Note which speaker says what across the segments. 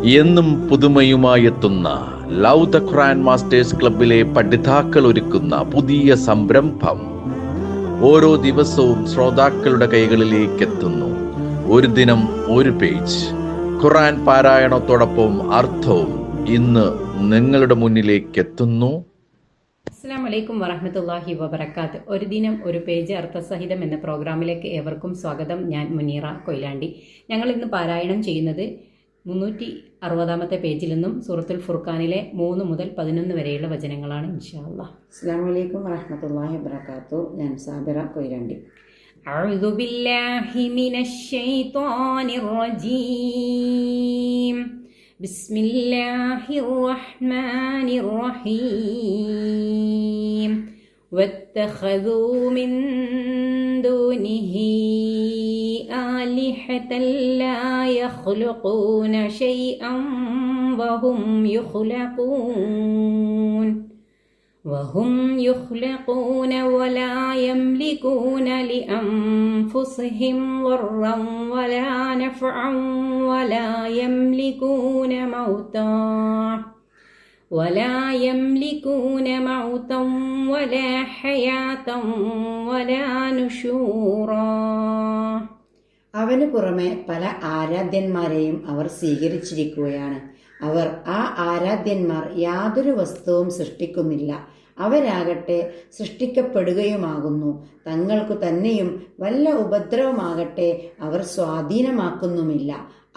Speaker 1: എന്നും പുതുമയുമായെത്തുന്ന love the Quran masters ക്ലബിലെ പഠിതാക്കൾ ഒരുക്കുന്ന പുതിയ സംരംഭം ഓരോ ദിവസവും ശ്രോതാക്കളുടെ കൈകളിലേക്ക് എത്തുന്നു. ഒരു ദിനം ഒരു പേജ് ഖുർആൻ പാരായണത്തോടൊപ്പം അർത്ഥവും ഇന്ന് നിങ്ങളുടെ മുന്നിലേക്ക് എത്തുന്നു.
Speaker 2: അസ്സലാമു അലൈക്കും വറഹ്മത്തുള്ളാഹി വബറകാത്ത്. ഒരു ദിനം ഒരു പേജ് അർത്ഥസഹിതം എന്ന പ്രോഗ്രാമിലേക്ക് ഏവർക്കും സ്വാഗതം. ഞാൻ മുനീറ കൊയിലാണ്ടി. ഞങ്ങൾ ഇന്ന് പാരായണം ചെയ്യുന്നത് 360 പേജിൽ നിന്നും സൂറത്തുൽ ഫുർഖാനിലെ 3 മുതൽ 11 വരെയുള്ള വചനങ്ങളാണ് ഇൻഷാ അല്ലാഹ്.
Speaker 3: അസ്സലാമു അലൈക്കും വറഹ്മത്തുള്ളാഹി വബറകാതുഹു. ഞാൻ സാബിറ കൊയിലാണ്ടി.
Speaker 2: അഊദു ബില്ലാഹി മിനശ് ശൈത്വാനിർ റജീം. ബിസ്മില്ലാഹിർ റഹ്മാനിർ റഹീം. വത്തഖദൂ മിൻ ദൂനിഹി ആലിഹതൻ ലാ യഖ്ലുഖൂന ശൈഅൻ വഹും യുഖ്ലഖൂന വലാ യംലികൂന ലിഅൻഫുസിഹിം ളർറൻ വലാ നഫഅൻ വലാ യംലികൂന മൗതൻ വലാ ഹയാതൻ വലാ നുശൂറാ.
Speaker 3: അവന് പുറമെ പല ആരാധ്യന്മാരെയും അവർ സ്വീകരിച്ചിരിക്കുകയാണ്. അവർ ആ ആരാധ്യന്മാർ യാതൊരു വസ്തുവും സൃഷ്ടിക്കുന്നില്ല. അവരാകട്ടെ സൃഷ്ടിക്കപ്പെടുകയുമാകുന്നു. തങ്ങൾക്കു തന്നെയും വല്ല ഉപദ്രവമാകട്ടെ അവർ സ്വാധീനമാക്കുന്നുമില്ല.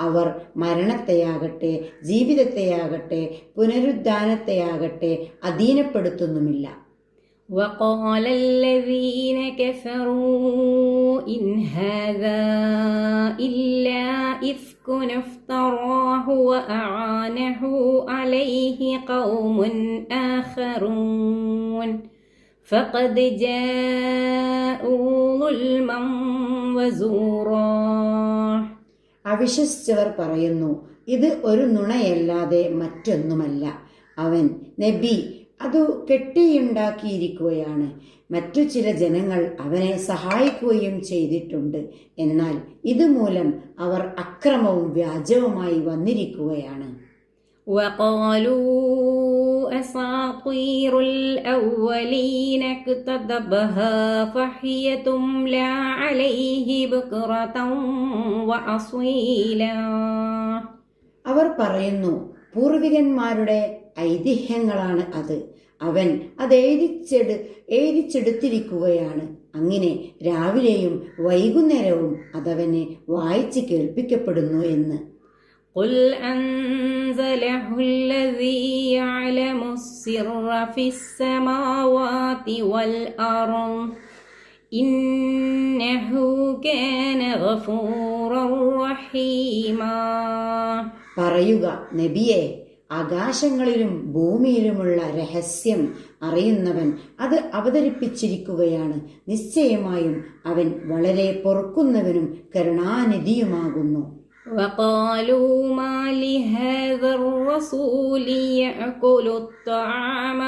Speaker 3: അവർ മരണത്തെയാകട്ടെ ജീവിതത്തെയാകട്ടെ പുനരുദ്ധാനത്തെയാകട്ടെ അധീനപ്പെടുത്തുന്നുമില്ല.
Speaker 2: وقال الذين كفروا إن هذا إلا إفك افتراه وأعانه عليه قوم آخرون فقد جاءوا ظلما وزورا.
Speaker 3: അവിശ്വസിച്ചവർ പറയുന്നു, ഇത് ഒരു നുണയല്ലാതെ മറ്റൊന്നുമല്ല. അവൻ നബി അതു കെട്ടിയുണ്ടാക്കിയിരിക്കുകയാണ്. മറ്റു ചില ജനങ്ങൾ അവനെ സഹായിക്കുകയും ചെയ്തിട്ടുണ്ട്. എന്നാൽ ഇതുമൂലം അവർ അക്രമവും വ്യാജവുമായി വന്നിരിക്കുകയാണ്.
Speaker 2: وقالوا أساطير الأولين اكتتبها فهي تملى عليه بكرة وأصيلا.
Speaker 3: അവർ പറയുന്നു, പൂർവികന്മാരുടെ ഐതിഹ്യങ്ങളാണ് അത്. അവൻ അത് എഴുതിച്ചെടുത്തിരിക്കുകയാണ്. അങ്ങനെ രാവിലെയും വൈകുന്നേരവും അതവനെ വായിച്ച് കേൾപ്പിക്കപ്പെടുന്നു എന്ന്.
Speaker 2: قل أنزله الذي يعلم السر في السماوات والأرض إنه كان غفورا رحيما.
Speaker 3: പറയുക നബിയെ, ആകാശങ്ങളിലും ഭൂമിയിലുമുള്ള രഹസ്യം അറിയുന്നവൻ അത് അവതരിപ്പിച്ചിരിക്കുകയാണ്. നിശ്ചയമായും അവൻ വളരെ പൊറുക്കുന്നവനും കരുണാനിധിയുമാകുന്നു.
Speaker 2: وقالوا ما لهذا الرسول يأكل الطعام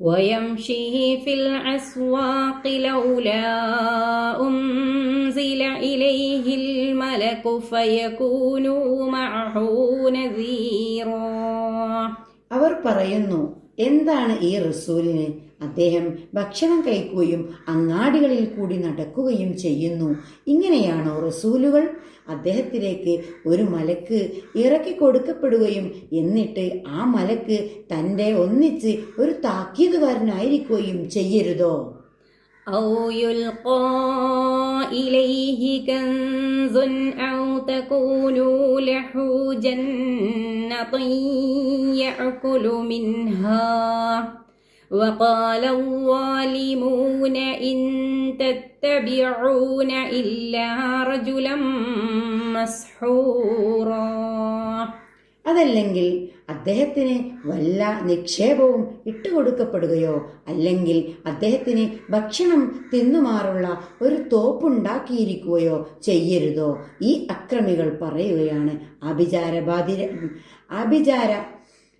Speaker 2: ويمشي في الأسواق لولا أنزل إليه الملك فيكون معه نذيرا.
Speaker 3: അവർ പറയുന്നു, എന്താണ് ഈ റസൂലിന്? അദ്ദേഹം ഭക്ഷണം കഴിക്കുകയും അങ്ങാടികളിൽ കൂടി നടക്കുകയും ചെയ്യുന്നു. ഇങ്ങനെയാണോ റസൂലുകൾ? അദ്ദേഹത്തിലേക്ക് ഒരു മലക്ക് ഇറക്കി കൊടുക്കപ്പെടുകയും എന്നിട്ട് ആ മലക്ക് തൻ്റെ ഒന്നിച്ച് ഒരു താക്കീതുകാരനായിരിക്കുകയും ചെയ്യരുതോ?
Speaker 2: أو يلقى إليه كنز أو تكون له جنة يأكل منها وقال الظالمون إن تتبعون إلا رجلا مسحورا.
Speaker 3: അതല്ലെങ്കിൽ അദ്ദേഹത്തിന് വല്ല നിക്ഷേപവും ഇട്ടുകൊടുക്കപ്പെടുകയോ അല്ലെങ്കിൽ അദ്ദേഹത്തിന് ഭക്ഷണം തിന്നുമാറുള്ള ഒരു തോപ്പുണ്ടാക്കിയിരിക്കുകയോ ചെയ്യരുതോ? ഈ അക്രമികൾ പറയുകയാണ്,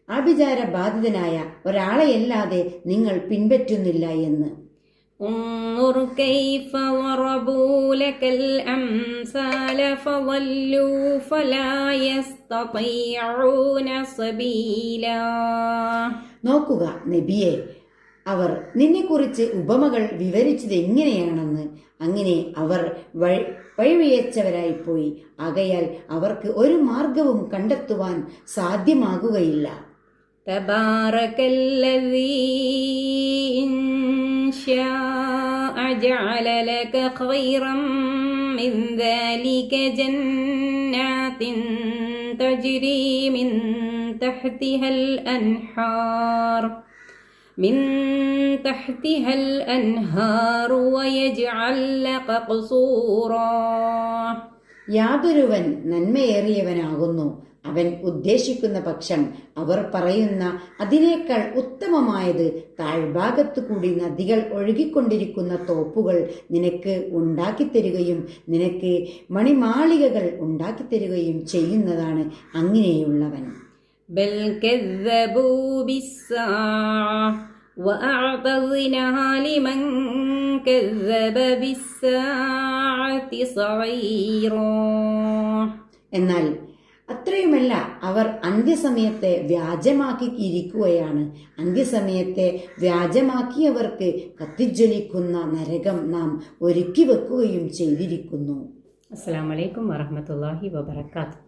Speaker 3: ആഭിചാരബാധിതനായ ഒരാളെയല്ലാതെ നിങ്ങൾ പിൻപറ്റുന്നില്ല എന്ന്.
Speaker 2: انظر كيف ضربوا لك الأمثال فضلوا فلا يستطيعون سبيلا.
Speaker 3: നോക്കുക നബിയെ, അവർ നിന്നെക്കുറിച്ച് ഉപമകൾ വിവരിച്ചത് എങ്ങനെയാണെന്ന്. അങ്ങനെ അവർ വഴിപിഴച്ചവരായിപ്പോയി. ആകയാൽ അവർക്ക് ഒരു മാർഗവും കണ്ടെത്തുവാൻ സാധ്യമാകുകയില്ല.
Speaker 2: തബാറകല്ലദീ ഇൻ ശാഅ ജഅല ലക ഖൈറൻ മിൻ ദാലിക ജന്നാത്തിൻ തജ്രി മിൻ തഹ്തിഹൽ അൻഹാർ ويجعل لك قصورا.
Speaker 3: യാതൊരുവൻ നന്മയേറിയവനാകുന്നു. അവൻ ഉദ്ദേശിക്കുന്ന പക്ഷം അവർ പറയുന്ന അതിനേക്കാൾ ഉത്തമമായത് താഴ്ഭാഗത്തു കൂടി നദികൾ ഒഴുകിക്കൊണ്ടിരിക്കുന്ന തോപ്പുകൾ നിനക്ക് ഉണ്ടാക്കിത്തരികയും നിനക്ക് മണിമാളികകൾ ഉണ്ടാക്കിത്തരികയും ചെയ്യുന്നതാണ് അങ്ങനെയുള്ളവൻ.
Speaker 2: ബൽ കദ്ദബൂ ബിസ്സാഅ വഅഅതദ്നാ ലിമൻ കദ്ദബ ബിസ്സാഅതി സഈറാ.
Speaker 3: എന്നാൽ അത്രയുമല്ല, അവർ അന്ത്യസമയത്തെ വ്യാജമാക്കി ഇരിക്കുകയാണ്. അന്ത്യസമയത്തെ വ്യാജമാക്കിയവർക്ക് കത്തിജ്വലിക്കുന്ന നരകം നാം ഒരുക്കി വെക്കുകയും ചെയ്തിരിക്കുന്നു.
Speaker 2: അസ്സലാമു അലൈക്കും വറഹ്മത്തുള്ളാഹി വബറകാതുഹു.